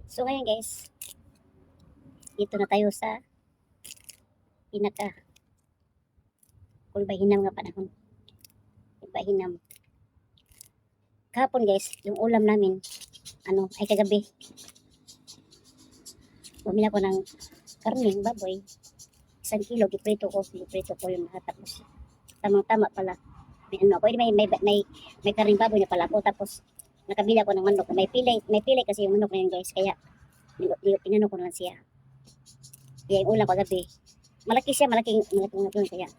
So ngayon guys, dito na tayo sa pinaka kulbahinam nga panahon. Kulbahinam. Kahapon guys, yung ulam namin, ay kagabi. Bumili ako ng karne, baboy. 1 kilo, giprito ko yung lahat. Tapos, tamang-tama pala. May karning baboy na pala ako. Tapos, nakabili ako ng manok. May pilay kasi yung manok na yun guys. Kaya, pinano ko na lang siya. Kaya yung ulam kagabi, malaki siya, malaking yun. Kaya,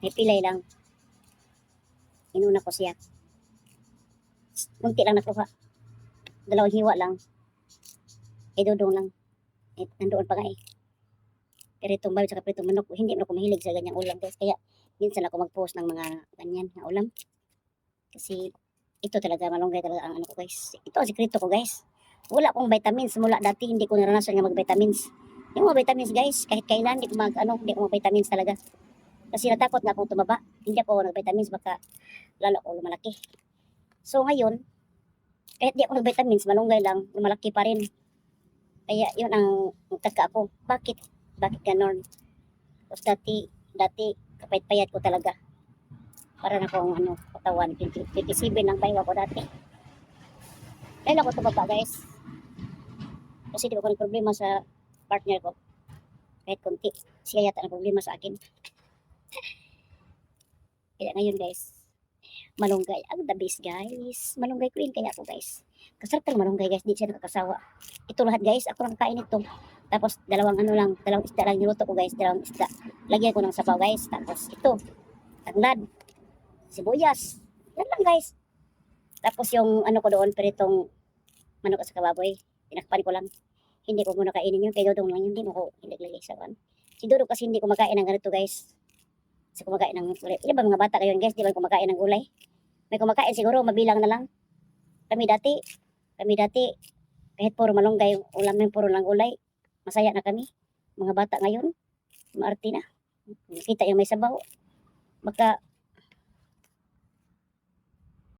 may pilay lang. Inuna ko siya. Munti lang nakuha. 2 hiwa lang. Dudong lang. Nandoon pa nga eh. Piritong baboy sa piritong manok. Hindi mo ako mahilig sa ganyang ulam guys. Kaya, minsan ako mag-post ng mga ganyan na ulam. Kasi, ito talaga, malunggay talaga ang ano ko guys. Ito ang sikreto ko guys. Wala akong vitamins. Mula dati, hindi ko naranasan nga mag-vitamins. Yung mga vitamins guys, kahit kailan, hindi ko mag-vitamins talaga. Kasi natakot nga akong tumaba. Hindi ako nag-vitamins, baka lalo ako lumalaki. So ngayon, kahit di ako nag-vitamins, malunggay lang, lumalaki pa rin. Kaya yun ang taka ko. Bakit ganon? Tapos dati, kapayat-payat ko talaga. Para na akong katawan, 57 lang pahiwa ko dati. Kaya ako tumaba guys. Kasi di ko ng problema sa partner ko. Kahit konti, siya yata ang problema sa akin. Kaya ngayon guys, malunggay ang the best guys. Malunggay queen kaya ako guys. Kasarap ng malunggay guys, di siya nakakasawa. Ito lahat guys, ako lang kain ito. Tapos dalawang isda lang niluto ko guys, dalawang isda. Lagyan ko ng sabaw guys. Tapos ito, tanglad, sibuyas. Yan lang guys. Tapos yung ko doon, peritong manok sa kababoy. Tinakpan ko lang. Hindi ko muna kainin yun, pero dong lang yun. Hindi mo ko ilagay sa kan. Si Dudong kasi hindi kumakain ng ganito guys. Kasi kumakain ng gulay. Ilan ba mga bata kayo guys, di ba kumakain ng gulay? May kumakain siguro, mabilang na lang. Kami dati, kahit puro malunggay, ulam ng puro lang gulay, masaya na kami. Mga bata ngayon, maarte na. Kita yung may sabaw. Baka